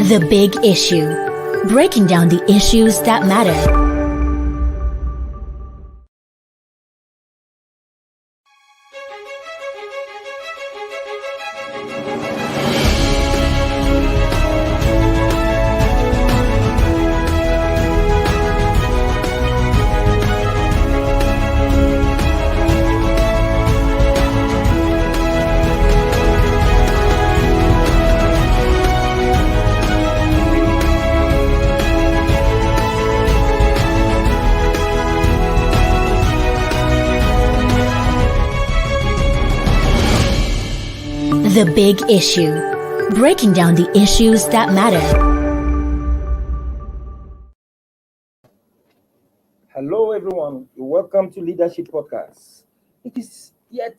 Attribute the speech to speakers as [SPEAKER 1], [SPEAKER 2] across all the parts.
[SPEAKER 1] The Big Issue. Breaking down the issues that matter. The Big Issue. Breaking down the issues that matter.
[SPEAKER 2] Hello everyone, welcome to Leadership Podcast. It is yet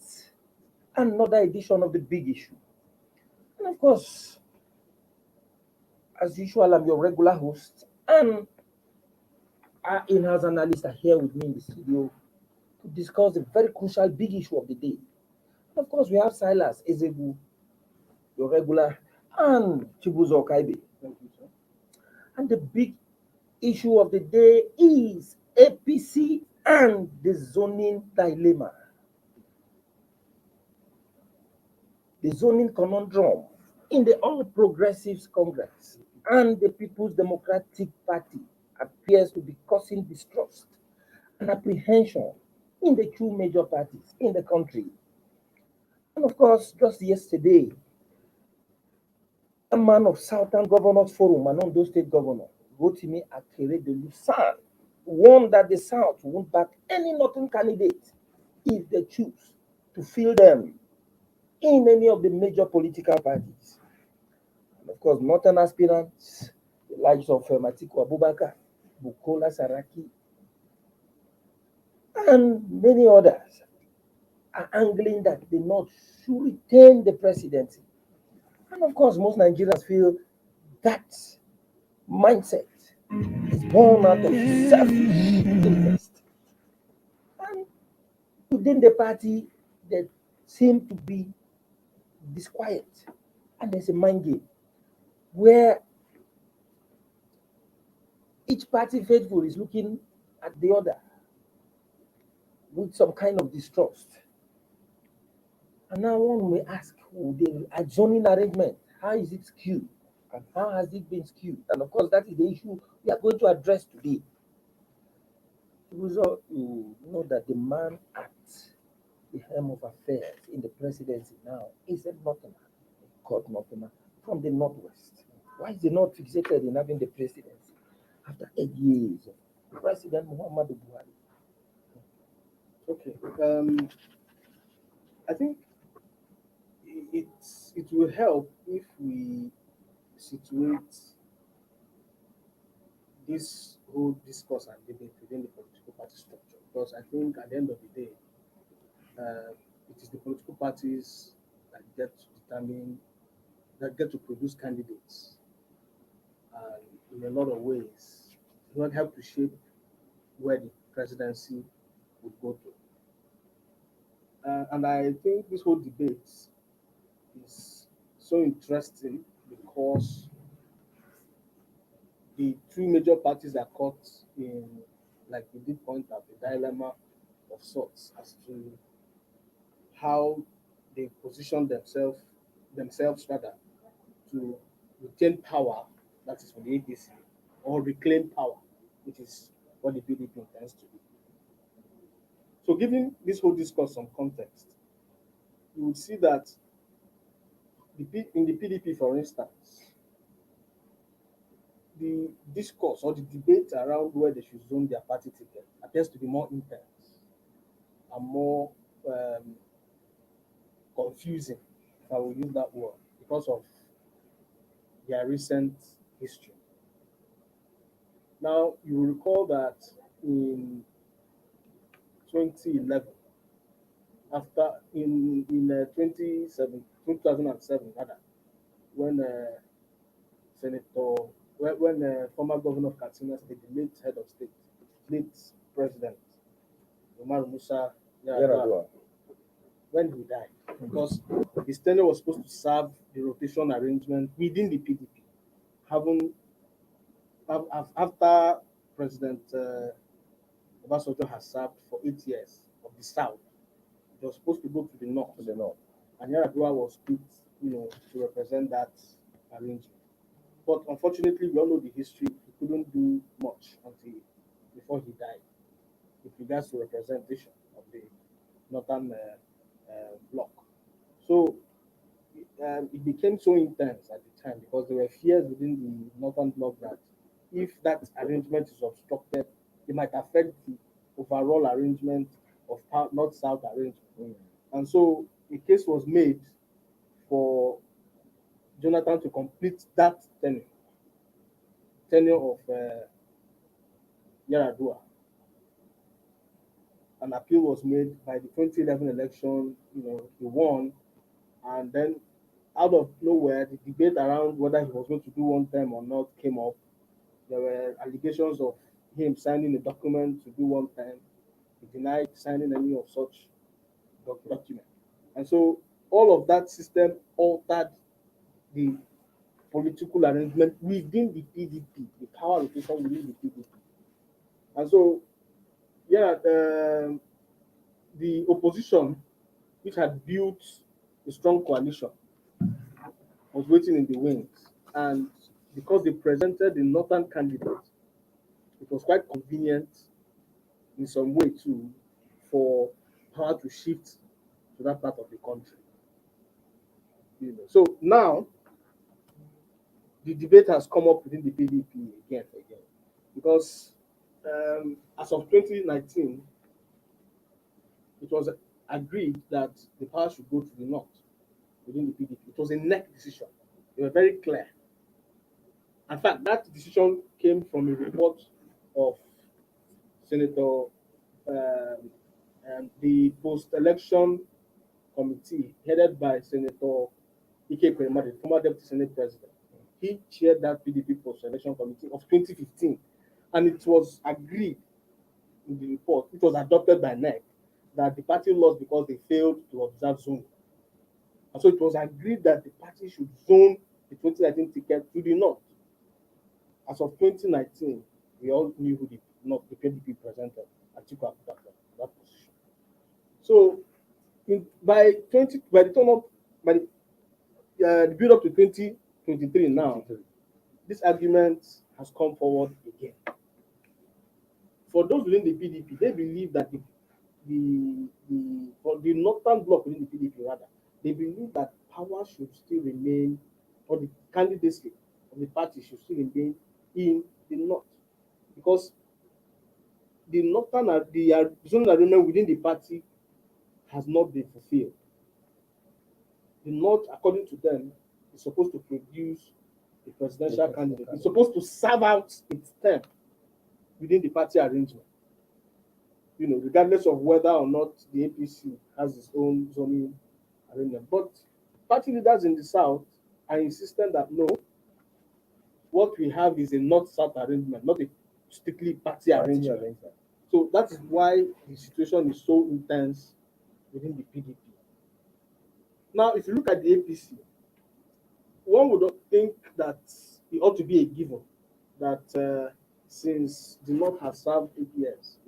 [SPEAKER 2] another edition of The Big Issue. And of course, as usual, I'm your regular host, and our in-house analysts are here with me in the studio to discuss the very crucial big issue of the day. And of course, we have Silas Ezegu, your regular, and Chibuzo Kaibe. Thank you, sir. And the big issue of the day is APC and the zoning dilemma. The zoning conundrum in the All Progressives Congress and the People's Democratic Party appears to be causing distrust and apprehension in the two major parties in the country. And of course, just yesterday, a man of Southern Governors Forum and Ondo State Governor, Rotimi Akeredolu, warned that the South won't back any Northern candidate if they choose to fill them in any of the major political parties. And of course, Northern aspirants, the likes of Matiku Abubakar, Bukola Saraki, and many others are angling that the North should retain the presidency. And of course, most Nigerians feel that mindset is born out of self-interest. And within the party, there seem to be disquiet. And there's a mind game where each party faithful is looking at the other with some kind of distrust. And now one may ask, the zoning arrangement, how is it skewed? And how has it been skewed? And of course, that is the issue we are going to address today. You know that the man at the helm of affairs in the presidency now is a Northerner, called Northerner, from the Northwest. Why is the North fixated in having the presidency after 8 years of President Muhammadu Buhari?
[SPEAKER 3] Okay. I think it will help if we situate this whole discourse and debate within the political party structure, because I think at the end of the day, it is the political parties that get to produce candidates, and in a lot of ways, it will help to shape where the presidency would go to. And I think this whole debate is so interesting because the two major parties are caught in, like we did point out, the dilemma of sorts as to how they position themselves rather, to retain power, that is for the APC, or reclaim power, which is what the PDP intends to do. So giving this whole discourse some context, you would see that in the PDP, for instance, the discourse or the debate around where they should zone their party ticket appears to be more intense and more confusing, if I will use that word, because of their recent history. Now, you will recall that in 2011, in 2007 rather, when former governor of Katsina State, the late head of state, late president Umar Musa Yar'Adua, when he died, because his tenure was supposed to serve the rotation arrangement within the PDP. having after President Obasanjo has served for 8 years of the South, it was supposed to go to the North. And Yaradua was picked, to represent that arrangement. But unfortunately, we all know the history. He couldn't do much until before he died, with regards to representation of the Northern bloc. So it became so intense at the time because there were fears within the Northern bloc that if that arrangement is obstructed, it might affect the overall arrangement of North-South arrangement. And so a case was made for Jonathan to complete that tenure of Yaradua. An appeal was made by the 2011 election. He won, and then out of nowhere, the debate around whether he was going to do one term or not came up. There were allegations of him signing a document to do one term. He denied signing any of such document. And so all of that system altered the political arrangement within the PDP, the power allocation within the PDP. And so, the opposition, which had built a strong coalition, was waiting in the wings. And because they presented the northern candidate, it was quite convenient in some way too for power to shift to that part of the country. So now the debate has come up within the PDP again, because as of 2019, it was agreed that the power should go to the north within the PDP. It was a neck decision. They were very clear. In fact, that decision came from a report of Senator the post-election committee headed by Senator Ike Kwema, the former Deputy Senate President. He chaired that PDP post-election committee of 2015, and it was agreed in the report, which was adopted by NEC, that the party lost because they failed to observe zoning. And so it was agreed that the party should zone the 2019 ticket to the north. As of 2019, we all knew who the PDP presented, Atiku Abubakar, that position. So by the build up to 2023 now, this argument has come forward again. For those within the PDP, they believe that for the northern bloc within the PDP rather, they believe that power should still remain, or the candidacy of the party should still remain in the north, because the northern the zonal agreement within the party has not been fulfilled. The north, according to them, is supposed to produce a presidential candidate. It's supposed to serve out its term within the party arrangement. Regardless of whether or not the APC has its own zoning arrangement. But party leaders in the South are insistent that no, what we have is a North-South arrangement, not a strictly party arrangement. So that is why the situation is so intense within the PDP. Now, if you look at the APC, one would think that it ought to be a given that since the North has served 8 years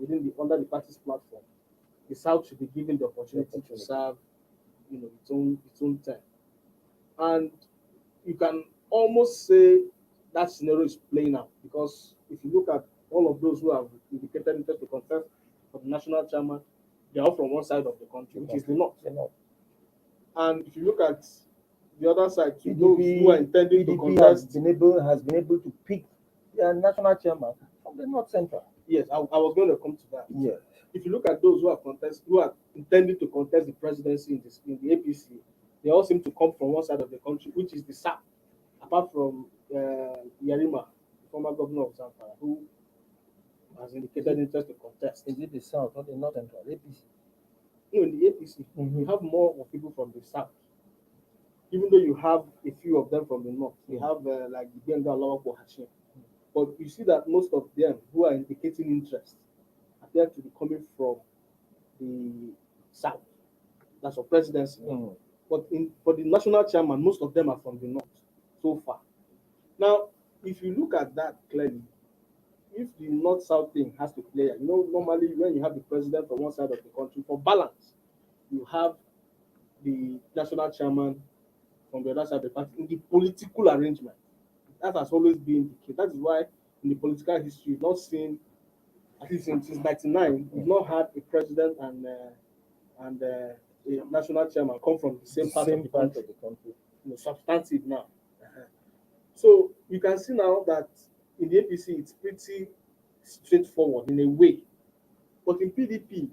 [SPEAKER 3] under the party's platform, the South should be given the opportunity to serve, its own term. And you can almost say that scenario is playing out, because if you look at all of those who have indicated interest to contest for the national chairman, they are all from one side of the country, which is the North. And if you look at the other side, those who are intending to contest,
[SPEAKER 2] has been able to pick their national chairman from the North Central.
[SPEAKER 3] Yes, I was going to come to that.
[SPEAKER 2] Yes.
[SPEAKER 3] If you look at those who are intending to contest the presidency in the APC, they all seem to come from one side of the country, which is the South, apart from Yarima, the former governor of Zamfara, who has indicated interest to contest.
[SPEAKER 2] Is it the South or the North Central? APC?
[SPEAKER 3] No, in the APC, you have more of people from the South. Even though you have a few of them from the North, you have like the Benga Lawako Hashim. But you see that most of them who are indicating interest appear to be coming from the South. That's for presidency. But for the national chairman, most of them are from the North so far. Now, if you look at that clearly, if the north-south thing has to play, normally when you have the president on one side of the country, for balance, you have the national chairman from the other side of the party in the political arrangement. That has always been the case. That is why in the political history, you've not seen, at least since 1999, you've not had a president and a national chairman come from the same part of the country. Substantive now. So you can see now that in the APC, it's pretty straightforward in a way. But in PDP,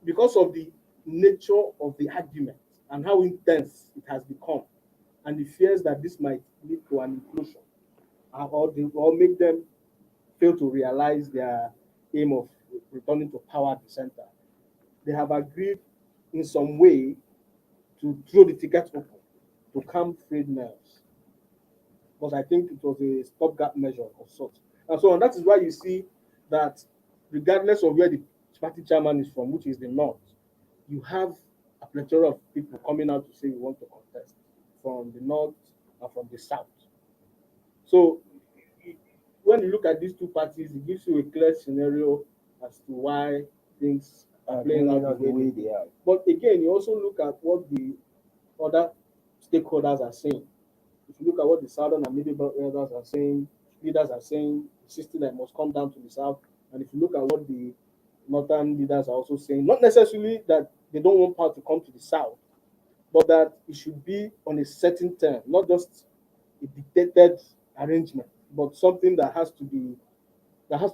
[SPEAKER 3] because of the nature of the argument and how intense it has become, and the fears that this might lead to an implosion, or make them fail to realize their aim of returning to power at the center, they have agreed in some way to throw the ticket open to calm frayed nerves. Because I think it was a stopgap measure of sorts. And so on. That is why you see that regardless of where the party chairman is from, which is the north, you have a plethora of people coming out to say we want to contest from the north and from the south. So when you look at these two parties, it gives you a clear scenario as to why things are playing out the way they are. But again, you also look at what the other stakeholders are saying. If you look at what the southern and middle belt leaders are saying, insisting that it must come down to the south. And if you look at what the northern leaders are also saying, not necessarily that they don't want power to come to the south, but that it should be on a certain term, not just a dictated arrangement, but something that has to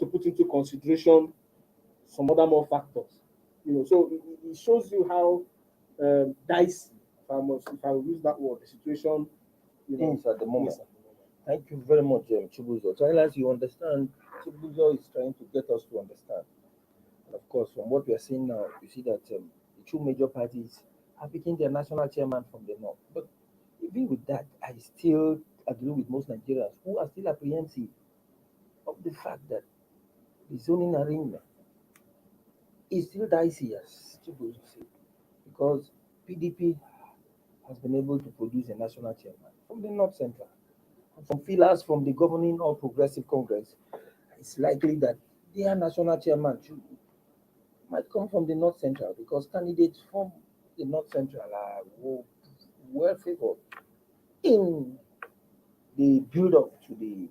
[SPEAKER 3] put into consideration some other more factors. So it shows you how dicey, if I will use that word, the situation
[SPEAKER 2] Is at the moment. Thank you very much, Chibuzo. So as you understand, Chibuzo is trying to get us to understand. And of course, from what we are seeing now, you see that the two major parties have become their national chairman from the north. But even with that, I still agree with most Nigerians who are still apprehensive of the fact that the zoning arrangement is still dicey, as Chibuzo said, because PDP has been able to produce a national chairman from the North Central. And from feelers from the governing All Progressive Congress, it's likely that their national chairman might come from the North Central because candidates from the North Central are well favored in the build up to the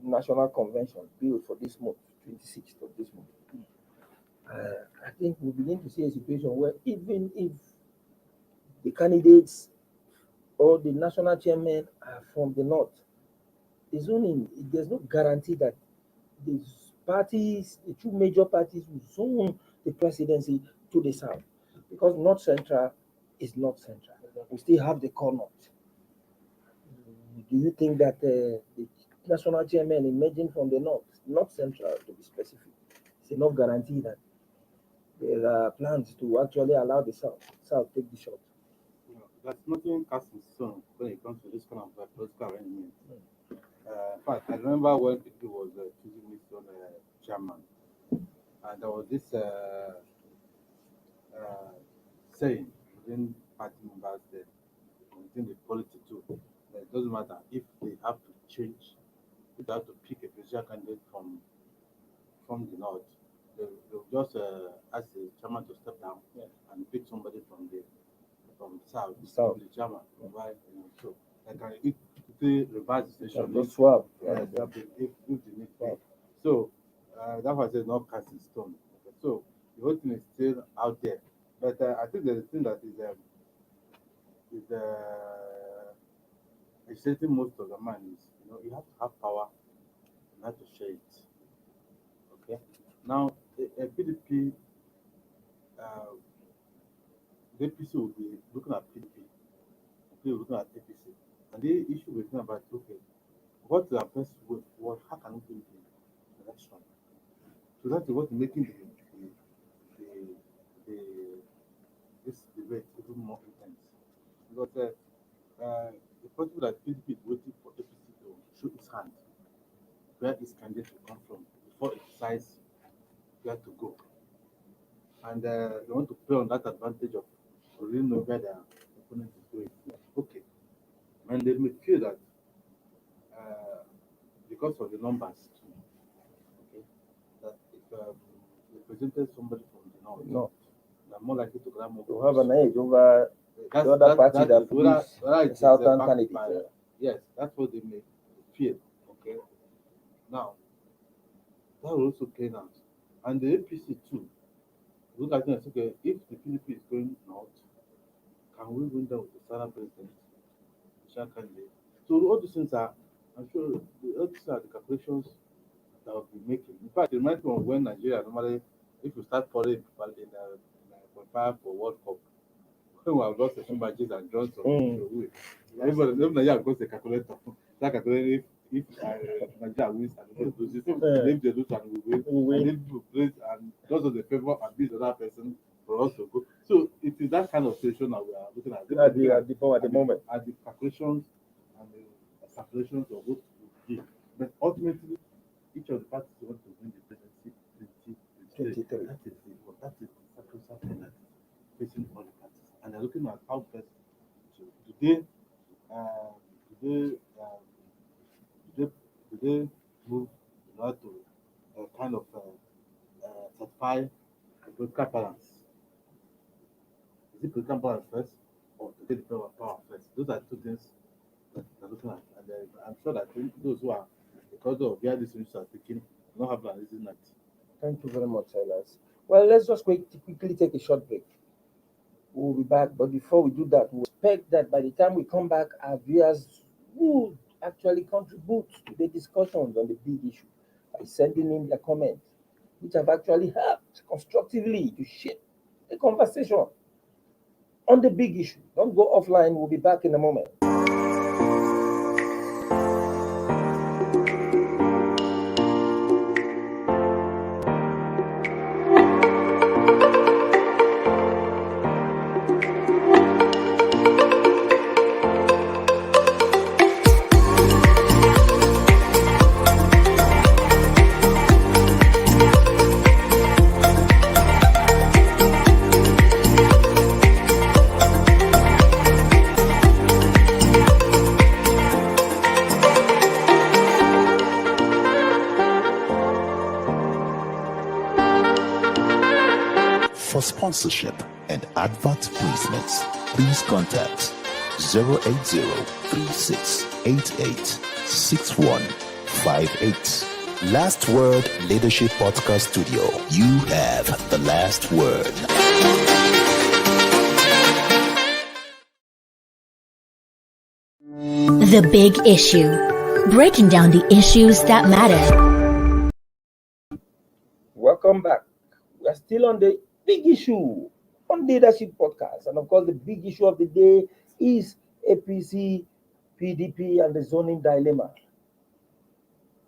[SPEAKER 2] National Convention built for this month, 26th of this month. I think we begin to see a situation where even if the candidates or the national chairman are from the north, there's no guarantee that the two major parties will zone the presidency to the south, because North Central is North Central. We still have the core north. Do you think that the national chairman emerging from the North Central to be specific, is enough guarantee that there are plans to actually allow the South take the shot?
[SPEAKER 4] There's nothing cast in stone when it comes to this kind of political arrangement. In fact, I remember when PDP was choosing its own chairman, and there was this saying within party members there, within the polity too, that it doesn't matter if they have to change, if they have to pick a presidential candidate from the north, they'll just ask the chairman to step down and pick somebody from the south, the chairman. Right? So they can quickly reverse the situation.
[SPEAKER 2] Just swap.
[SPEAKER 4] If they need to. So that's why I said not cast in stone. Okay. So the whole thing is still out there. But I think there's a thing that is agitating most of the man is, you have to have power, you have to share it. Okay. Now, a PDP, the APC will be looking at PDP, okay, looking at APC, and the issue we're thinking about, okay, what's the best way? How can we do the election? So that's what's making this debate even more intense. Because the possible that PDP is waiting for APC to show its hand, where its candidate will come from, before it decides where to go. And they want to play on that advantage of really know where their opponent is going. Okay. And they may feel that because of the numbers too. Okay, that if they presented somebody from the north,
[SPEAKER 2] No,
[SPEAKER 4] they're more likely to grab more
[SPEAKER 2] to have
[SPEAKER 4] votes.
[SPEAKER 2] an edge over
[SPEAKER 4] That's,
[SPEAKER 2] the other party
[SPEAKER 4] that
[SPEAKER 2] that
[SPEAKER 4] is whether,
[SPEAKER 2] produced
[SPEAKER 4] whether it
[SPEAKER 2] the
[SPEAKER 4] is
[SPEAKER 2] southern
[SPEAKER 4] backed
[SPEAKER 2] candidate.
[SPEAKER 4] by, yes, that's what they may feel. Okay, now that will also play out, and the APC too. Look at it and say, okay, if the PDP is going north, can we win them with the Southern president, the candidate? So all these things are, I'm sure, all these are the calculations that will be making. In fact, it reminds me of when Nigeria normally, if you start following people in qualify for World Cup, when we have lost a few matches and drawn some, everybody, Nigeria goes to calculator. That calculator, if Nigeria wins and everybody loses, if they lose and we win, and if we play and those are the favor and beat the other person for us to go. So it is that kind of situation that we are looking at.
[SPEAKER 2] At the moment.
[SPEAKER 4] At the calculations and the calculations of what we give. But ultimately, each of the parties want to win the presidency 2023. That is the sacrosanct thing that is facing all the parties. And they're looking at how best to do they move in order to kind of certify a political balance. Is it political balance first or to get the power first? Those are two things that they're looking at. And I'm sure that those who are, because of where these issues are taking, don't have an easy night.
[SPEAKER 2] Thank you very much, Silas. Well, let's just quickly take a short break. We'll be back, but before we do that, we expect that by the time we come back, our viewers would actually contribute to the discussions on the big issue by sending in their comments, which have actually helped constructively to shape the conversation on the big issue. Don't go offline. We'll be back in a moment.
[SPEAKER 5] For sponsorship and advert placements, please contact 080-3688-6158. Last Word Leadership Podcast Studio. You have the last word.
[SPEAKER 1] The Big Issue. Breaking down the issues that matter.
[SPEAKER 2] Welcome back. We are still on the big issue on Leadership Podcast. And of course, the big issue of the day is APC, PDP, and the zoning dilemma.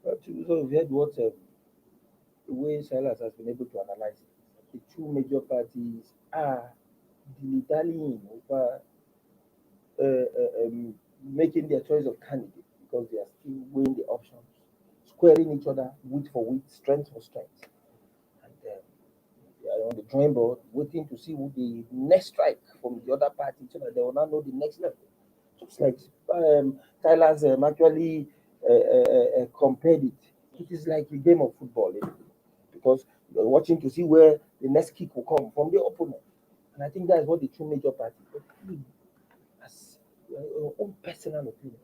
[SPEAKER 2] So we've heard what the way Silas has been able to analyze it. The two major parties are dilly-dallying over making their choice of candidate because they are still weighing the options, squaring each other, wit for wit, strength for strength. And they are on the drawing board, waiting to see who the next strike from the other party so that they will now know the next level. Just like Tyler's actually compared it. It is like a game of football, because you're watching to see where the next kick will come from the opponent. And I think that is what the two major parties, as your own personal opinion,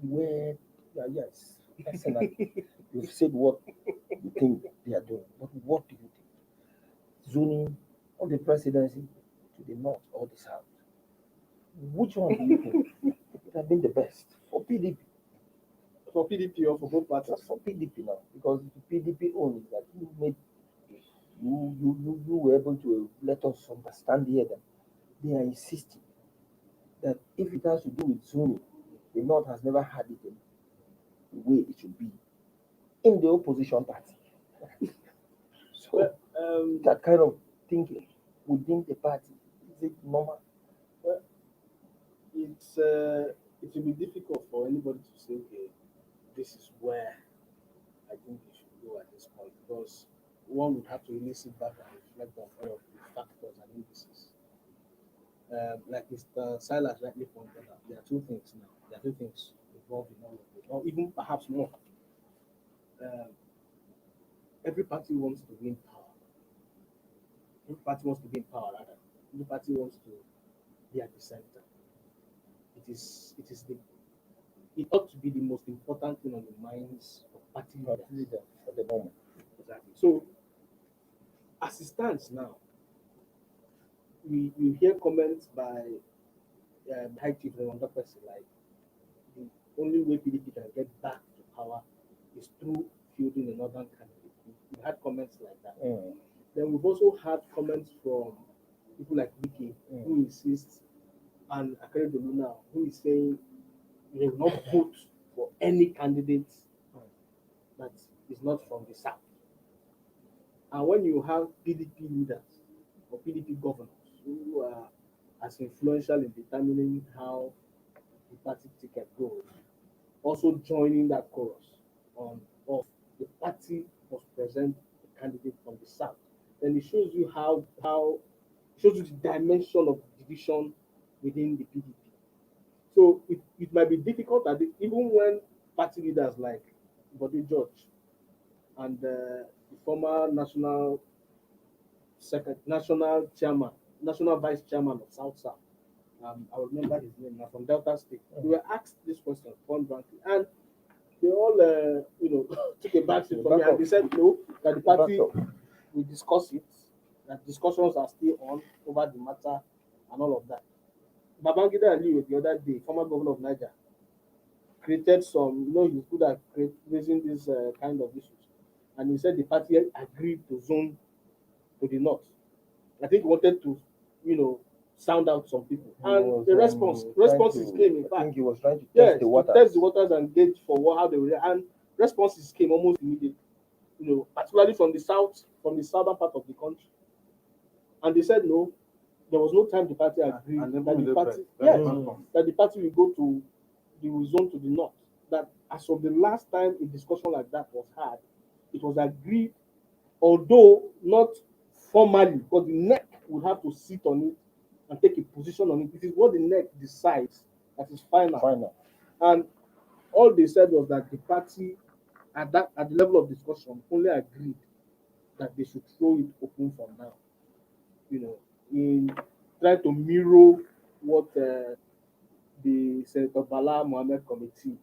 [SPEAKER 2] where, yes, personally, you've said what you think they are doing. But what do you think? Zoning or the presidency to the north or the south? Which one do you think would have been the best for PDP?
[SPEAKER 3] For PDP or for both parties?
[SPEAKER 2] Just for PDP now, because the PDP owns that you were able to let us understand here that they are insisting that if it has to do with zoning, the North has never had it in the way it should be in the opposition party. So that kind of thinking within the party, is it normal?
[SPEAKER 3] Well, it will be difficult for anybody to say, okay, this is where I think it should go at this point, because one would have to really sit back and reflect on all of the factors and indices. Like Mr. Silas rightly pointed out, there are two things now. There are two things involved in all of it, or even perhaps more. every party wants to win power. Every party wants to be in power, rather. Every party wants to be at the center. It ought to be the most important thing on the minds of party leaders
[SPEAKER 2] at the moment.
[SPEAKER 3] Exactly. So, as it stands now, we hear comments by High Chief Ondo person like the only way PDP can get back to power is through fielding a northern candidate. We had comments like that. Then we've also had comments from people like Wiki, who insists, and Akeredolu now, who is saying they will not vote for any candidate that is not from the south. And when you have PDP leaders or PDP governors who are as influential in determining how the party ticket goes, also joining that chorus of the party must present a candidate from the south, then it shows you how shows you the dimension of division within the PDP. So it might be difficult at it, even when party leaders like Body George and the former national chairman, national vice chairman of South, I remember his name now, from Delta State. They were asked this question point blankly, and they all took a back seat for me, and they said no, that the party will discuss it, that discussions are still on over the matter and all of that. Babangida Aliyu the other day, former governor of Niger, created some, he's good at raising this kind of issues. And he said the party agreed to zone to the north. I think he wanted to, sound out some people. And the responses came, in fact.
[SPEAKER 2] I think he was trying to test the waters.
[SPEAKER 3] To test the waters and gauge for how they were. And responses came almost immediately, particularly from the south, from the southern part of the country. And they said no, there was no time the party agreed that the party will go to the zone to the north. That as of the last time a discussion like that was had, it was agreed, although not formally, because the NEC would have to sit on it and take a position on it. It is what the NEC decides that is final. And all they said was that the party at the level of discussion only agreed that they should throw it open for now. In trying to mirror what the Senator Bala Mohammed committee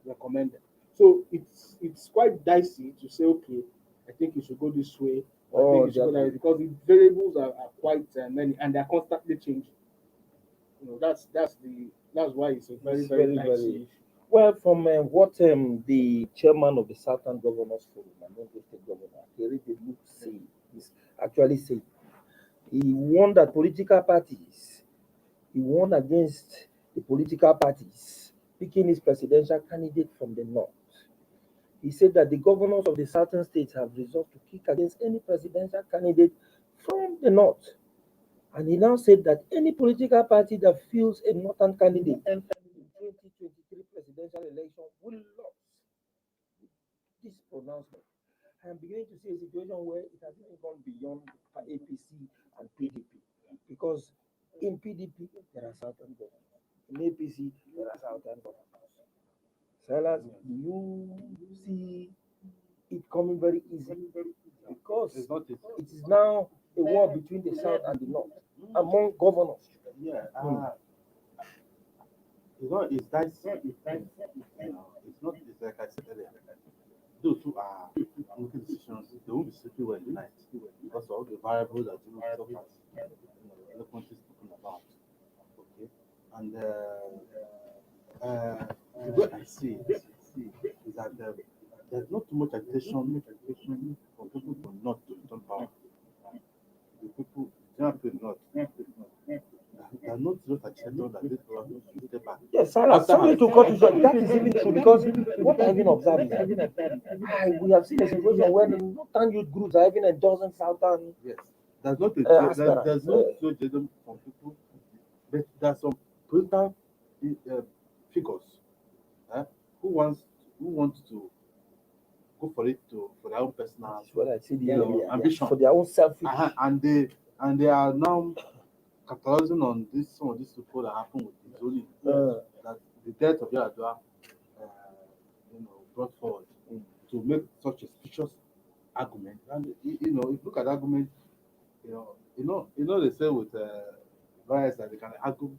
[SPEAKER 3] recommended. So it's quite dicey to say, okay, I think you should go this way. I think you should go that way, because the variables are quite many, and they're constantly changing. That's why it's a very dicey issue.
[SPEAKER 2] Well, from what the chairman of the Southern Governors Forum, and Ondo State Governor Akeredolu is actually saying, he warned that he warned against the political parties picking his presidential candidate from the north. He said that the governors of the southern states have resolved to kick against any presidential candidate from the north. And he now said that any political party that fields a northern candidate in the 2023 presidential election will lose. This pronouncement, I am beginning to see a situation where it has even gone beyond APC and PDP, because in PDP there are southern governors, in APC there are southern governors. Silas, you see it coming very easy, because it is now a war between the south and the north among governors.
[SPEAKER 4] It's dicey. It's like I said earlier. Those who are making decisions, they won't be sleeping well at night because of all the variables that other countries talking about. Okay, and the way I see it is that there's not too much agitation for people not to return power. The people, general people not. There are not just agitation that they should step back.
[SPEAKER 2] Yes, sorry to cut you short. That is even true, because what I've been observing, we have seen a situation where the northern youth groups are even endorsing southern.
[SPEAKER 4] Yes, there's no judgment from people, but there's some political figures who want to go for it for their own personal ambition,
[SPEAKER 2] for their own selfish,
[SPEAKER 4] and they are now capitalizing on some of these people that happened with the Zoli, that the death of Yaradua brought forward. to make such a specious argument. And if you look at argument, they say with lawyers that they can argue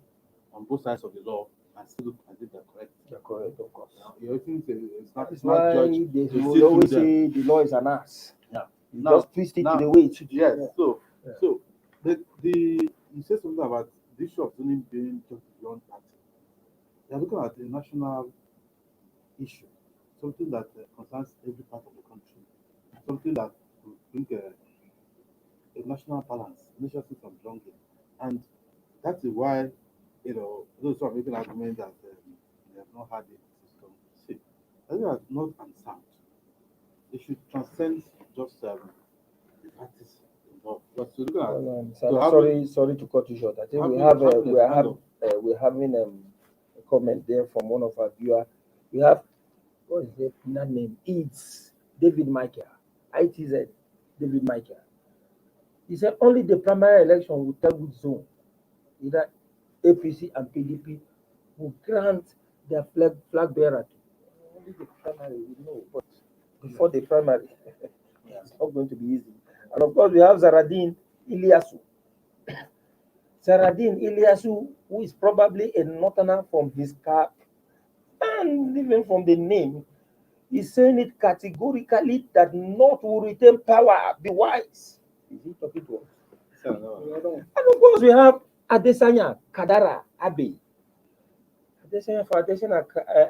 [SPEAKER 4] on both sides of the law and still look as if they're correct.
[SPEAKER 2] You're correct, of course.
[SPEAKER 4] It's not
[SPEAKER 2] That's
[SPEAKER 4] it's not
[SPEAKER 2] why
[SPEAKER 4] judge.
[SPEAKER 2] they
[SPEAKER 4] You
[SPEAKER 2] will
[SPEAKER 4] see
[SPEAKER 2] always
[SPEAKER 4] through them.
[SPEAKER 2] say the law is an ass.
[SPEAKER 4] Yeah.
[SPEAKER 2] You
[SPEAKER 4] Now-
[SPEAKER 2] just twist it
[SPEAKER 4] now-
[SPEAKER 2] to the way it should.
[SPEAKER 4] Yes.
[SPEAKER 2] Yeah.
[SPEAKER 4] So
[SPEAKER 2] Yeah.
[SPEAKER 4] so the you said something about the issue of zoning being just beyond that. They are looking at a national issue, something that concerns every part of the country, something that will bring a national balance, national sense of belonging, and that is why those who are making argument that they have not had a system. See, I think that's not unsound. They should transcend just the parties involved. But to look at
[SPEAKER 2] Sorry to cut you short. I think we're having a comment there from one of our viewers. We have what is that name? It's David Michael, ITZ David Michael. He said only the primary election will tell which zone either APC and PDP will grant their flag bearer to. Only the primary we know, but before the primary, it's not going to be easy. And of course, we have Zaradin Ilyasu. Zaradin Ilyasu, who is probably a northerner from his cap, and even from the name, he's saying it categorically that North will retain power. Be wise. Is he talking to us? And of course, we have Adesanya Kadara Abe.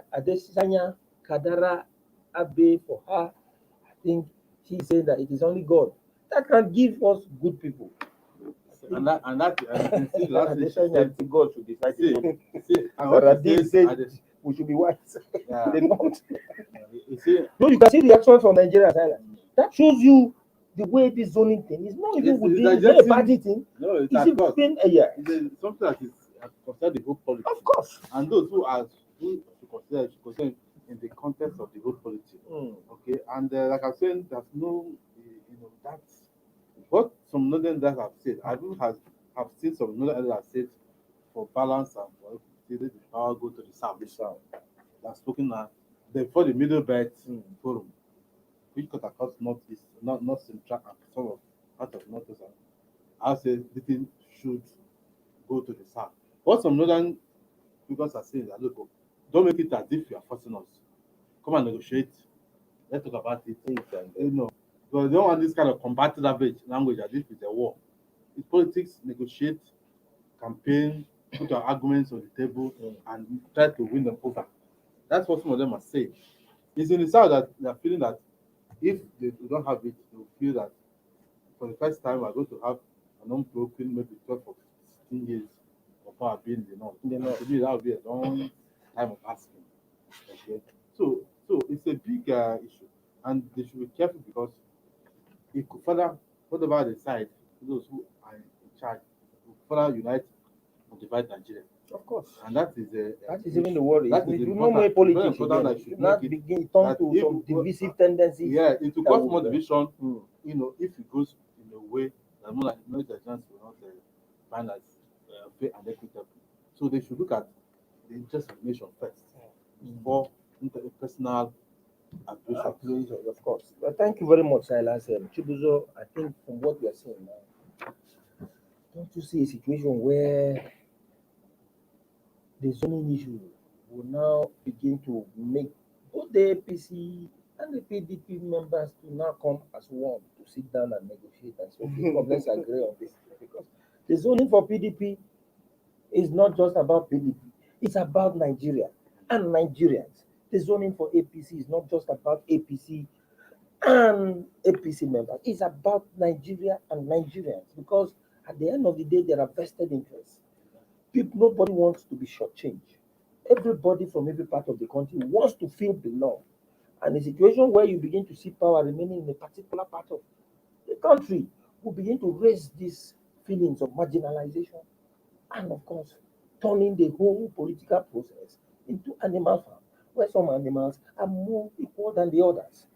[SPEAKER 2] Adesanya Kadara Abe for her. I think she's saying that it is only God that can give us good people.
[SPEAKER 4] and you can see last week she
[SPEAKER 2] Adesanya
[SPEAKER 4] said,
[SPEAKER 2] and God should decide.
[SPEAKER 4] and what
[SPEAKER 2] Zaradin
[SPEAKER 4] she
[SPEAKER 2] said
[SPEAKER 4] said,
[SPEAKER 2] we should be wise.
[SPEAKER 4] yeah,
[SPEAKER 2] They not.
[SPEAKER 4] you see,
[SPEAKER 2] No, you can see the reaction from Nigeria. That shows you the way this zoning thing is not even
[SPEAKER 4] It's
[SPEAKER 2] it's not a bad
[SPEAKER 4] digesting-
[SPEAKER 2] thing.
[SPEAKER 4] no, it's
[SPEAKER 2] It's
[SPEAKER 4] of course.
[SPEAKER 2] even yeah.
[SPEAKER 4] It's something that is considered the whole politics.
[SPEAKER 2] Of course.
[SPEAKER 4] And those who should consider in the context of the whole politics. Okay, and like I'm saying, there's no, that's what some northern leaders have said. I do have seen some northern leaders have said for balance and for the power go to the south. That's spoken now. For the middle belt forum, which cut across northeast, not central and some of part of northeast. I say the thing should go to the south. What some northern figures are saying that look, don't make it as if you are forcing us. Come and negotiate. Let's talk about it. Because they don't want this kind of combative language as if it's a war. It's politics, negotiate, campaign, put our arguments on the table, and try to win them over. That's what some of them are saying. It's in the south that they are feeling that if they don't have it, they will feel that for the first time we're going to have an unbroken, maybe 12 or 16 years of power being the north. To me, that would be a long time of asking. Okay, so it's a big issue, and they should be careful because it could further, whatever they decide, those who are in charge will further unite and divide Nigeria.
[SPEAKER 2] Of course.
[SPEAKER 4] And that is
[SPEAKER 2] even the worry.
[SPEAKER 4] That is
[SPEAKER 2] No more
[SPEAKER 4] important.
[SPEAKER 2] politics.
[SPEAKER 4] Very important
[SPEAKER 2] Again.
[SPEAKER 4] that you should
[SPEAKER 2] Not
[SPEAKER 4] make it
[SPEAKER 2] begin turn
[SPEAKER 4] that
[SPEAKER 2] to
[SPEAKER 4] if
[SPEAKER 2] some
[SPEAKER 4] we-
[SPEAKER 2] divisive tendencies.
[SPEAKER 4] Yeah, it will
[SPEAKER 2] that
[SPEAKER 4] cause
[SPEAKER 2] will-
[SPEAKER 4] more division. If it goes in a way that no the chance will not find as fair and equitable. So they should look at the interest of the nation first before personal aggression.
[SPEAKER 2] Of course. But thank you very much, Silas. Chibuzo, I think from what we are saying now, don't you see a situation where the zoning issue will now begin to make both the APC and the PDP members to now come as one to sit down and negotiate and say, okay, come, let's agree on this. Because the zoning for PDP is not just about PDP, it's about Nigeria and Nigerians. The zoning for APC is not just about APC and APC members, it's about Nigeria and Nigerians because at the end of the day, there are vested interests. Nobody wants to be shortchanged. Everybody from every part of the country wants to feel belong. And a situation where you begin to see power remaining in a particular part of the country will begin to raise these feelings of marginalization and, of course, turning the whole political process into animal farm, where some animals are more equal than the others.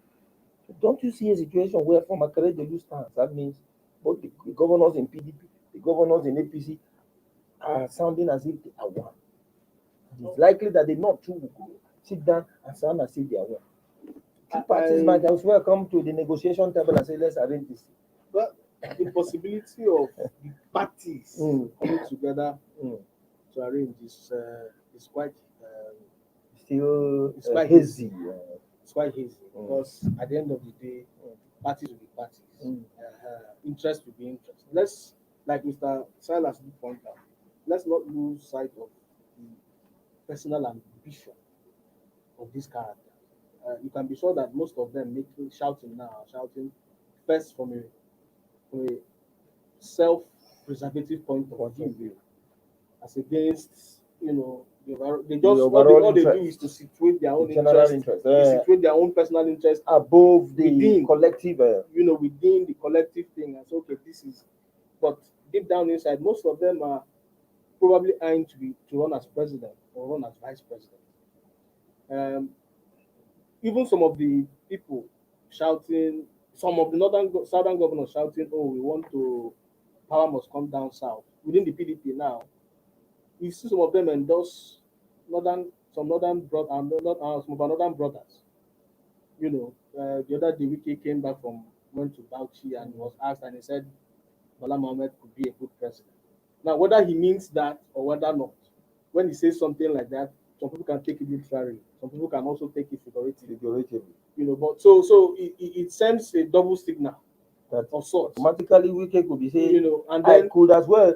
[SPEAKER 2] Don't you see a situation where from Akeredolu stands? That means both the governors in PDP, the governors in APC are sounding as if they are one. It's likely that the North too will go sit down and sound as if they are one. Two parties might as well come to the negotiation table and say, let's arrange this.
[SPEAKER 3] Well, the possibility of the parties coming together to arrange is quite
[SPEAKER 2] Still
[SPEAKER 3] it's quite
[SPEAKER 2] hazy.
[SPEAKER 3] it's quite hazy because at the end of the day, parties will be parties. Interest will be interest. Let's, like Mr. Silas pointed out, let's not lose sight of the personal ambition of this character. You can be sure that most of them shouting first from a self-preservative point of view, as against, they just all they do is to situate their own interest, situate their own personal interest
[SPEAKER 2] above the
[SPEAKER 3] within,
[SPEAKER 2] collective,
[SPEAKER 3] within the collective thing. And so, okay, this is, but deep down inside, most of them are probably eyeing to run as president or run as vice president. Even some of the people shouting, some of the southern governors shouting, "Oh, we want to, power must come down south." Within the PDP now, you see some of them endorse some of our northern brothers. The other day, Wiki went to Bauchi and was asked, and he said Bala Mohammed could be a good president. Now, whether he means that or whether not, when he says something like that, some people can take it literally. Some people can also take it figuratively. But so it sends a double signal of sorts.
[SPEAKER 2] Automatically, Wiki could be saying,
[SPEAKER 3] and then
[SPEAKER 2] I could as well.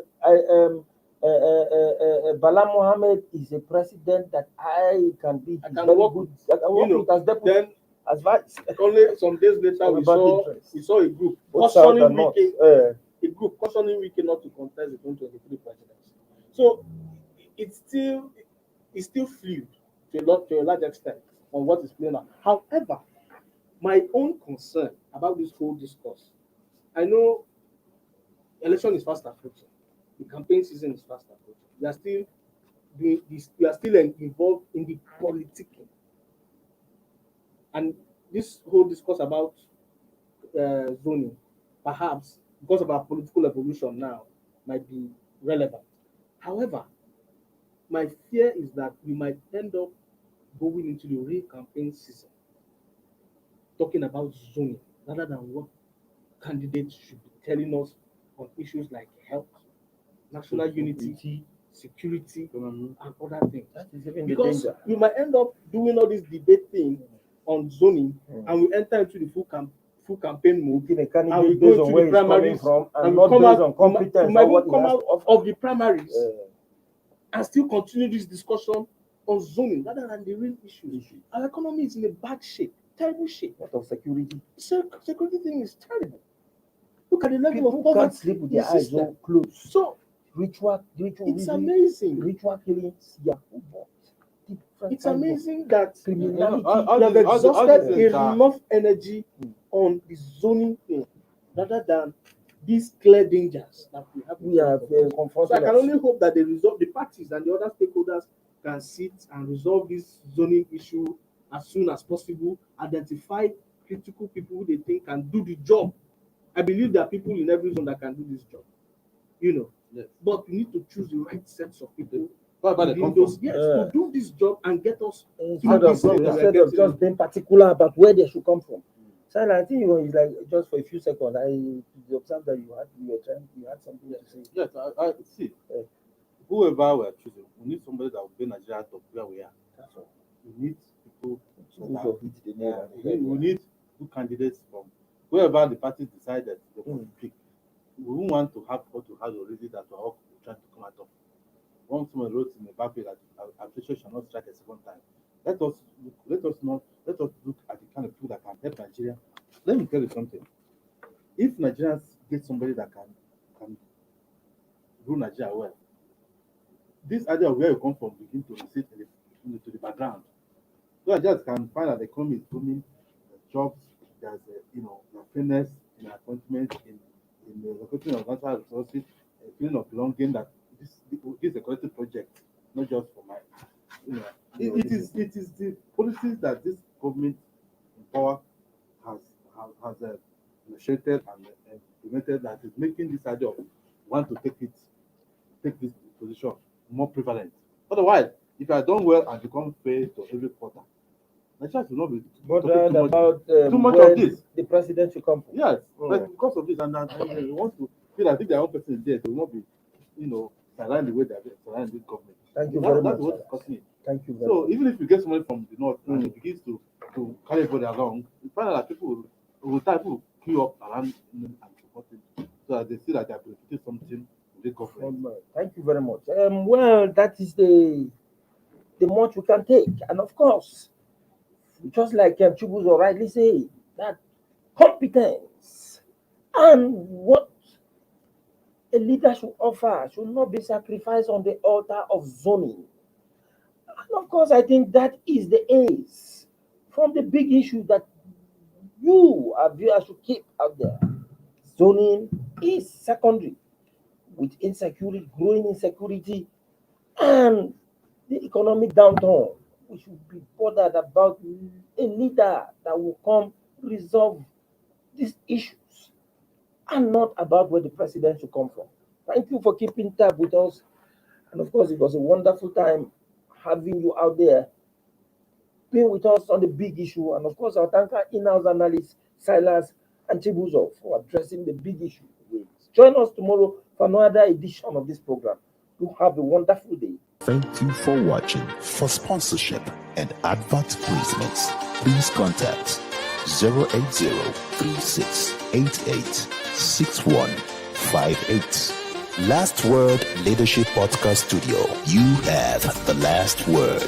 [SPEAKER 2] Bala Mohammed is a president that I can be.
[SPEAKER 3] I can work with.
[SPEAKER 2] I can work with as deputy.
[SPEAKER 3] Then,
[SPEAKER 2] as vice.
[SPEAKER 3] Only some days later, we saw a group
[SPEAKER 2] cautioning
[SPEAKER 3] Wiki not to contest the 2023 presidency. So it's still fluid to a large extent on what is playing out. However, my own concern about this whole discourse, I know election is fast approaching, the campaign season is fast approaching. We are still doing this. We are still involved in the politicking, and this whole discourse about zoning, perhaps because of our political evolution now, might be relevant. However, my fear is that we might end up going into the real campaign season talking about zoning rather than what candidates should be telling us on issues like health, national unity, security, and other things. Because we might end up doing all this debate thing on zoning, and we enter into the full campaign mode, and we go into the primaries, and we come out of the primaries and still continue this discussion on zoning rather than the real issues. Our economy is in a bad shape, terrible shape.
[SPEAKER 2] What of security?
[SPEAKER 3] Security thing is terrible. Look at the level
[SPEAKER 2] People
[SPEAKER 3] of poverty.
[SPEAKER 2] Can't sleep with their eyes closed.
[SPEAKER 3] So
[SPEAKER 2] it's
[SPEAKER 3] amazing.
[SPEAKER 2] Ritual killings,
[SPEAKER 3] it's amazing that
[SPEAKER 2] criminality.
[SPEAKER 3] we have exhausted enough energy on the zoning thing rather than these clear dangers that we have confronted. So I can only hope that the parties and the other stakeholders can sit and resolve this zoning issue as soon as possible, identify critical people who they think can do the job. I believe there are people in every zone that can do this job, Yes. But we need to choose the right sets of people to do this job and get us
[SPEAKER 2] instead of just being particular about where they should come from. So I think it's like just for a few seconds. I observed that you had something to say.
[SPEAKER 4] Yes, I see. Whoever we're choosing, we need somebody that will bring Nigeria to where we are. That's all. We need people we need good candidates from wherever the parties decided they want to pick. We won't want to have what we had already that we're all trying to come out of. Once someone wrote in the Bible that appreciation shall not strike a second time. Let us look at the kind of people that can help Nigeria. Let me tell you something. If Nigerians get somebody that can rule Nigeria well, this idea of where you come from begin to recede to the background. So Nigerians can find that the economy is booming, jobs, there's fairness in appointments, in the locating of natural resources, a feeling of belonging that this is a collective project, not just for my. It is the policies that this government in power has initiated and implemented that is making this idea of want to take this position more prevalent. Otherwise, if I done well and become fair to every quarter, Nigeria should not be
[SPEAKER 2] Bothered
[SPEAKER 4] talking
[SPEAKER 2] about
[SPEAKER 4] too much
[SPEAKER 2] where
[SPEAKER 4] of this.
[SPEAKER 2] the president should come from.
[SPEAKER 4] Yes,
[SPEAKER 2] Mm.
[SPEAKER 4] but because of this, and they want to feel that if their own person is there, they will not be, surrounded the way they are surrounded this government.
[SPEAKER 2] Thank you
[SPEAKER 4] That-
[SPEAKER 2] very
[SPEAKER 4] That's
[SPEAKER 2] much.
[SPEAKER 4] what's causing it.
[SPEAKER 2] Thank you very
[SPEAKER 4] So
[SPEAKER 2] much.
[SPEAKER 4] even if you get somebody from the north and
[SPEAKER 2] Mm.
[SPEAKER 4] it begins to carry everybody along, you find out that people will queue up around him and support him, so that they see that they are benefiting something with the government.
[SPEAKER 2] Thank you very much. Well, that is the much we can take, and of course, just like Chibuzo rightly said, that competence and what a leader should offer should not be sacrificed on the altar of zoning. And of course, I think that is the ace from the big issue that you, our viewers, should keep out there. Zoning is secondary, with insecurity, growing insecurity, and the economic downturn. We should be bothered about a leader that will come resolve these issues, and not about where the president should come from. Thank you for keeping tab with us. And of course, it was a wonderful time having you out there, being with us on the big issue. And of course, I'll thank our in-house analysts, Silas and Chibuzo, for addressing the big issue. Join us tomorrow for another edition of this program. You have a wonderful day.
[SPEAKER 5] Thank you for watching. For sponsorship and advert placements, please contact 080-3688-6158. Last Word Leadership Podcast Studio. You have the last word.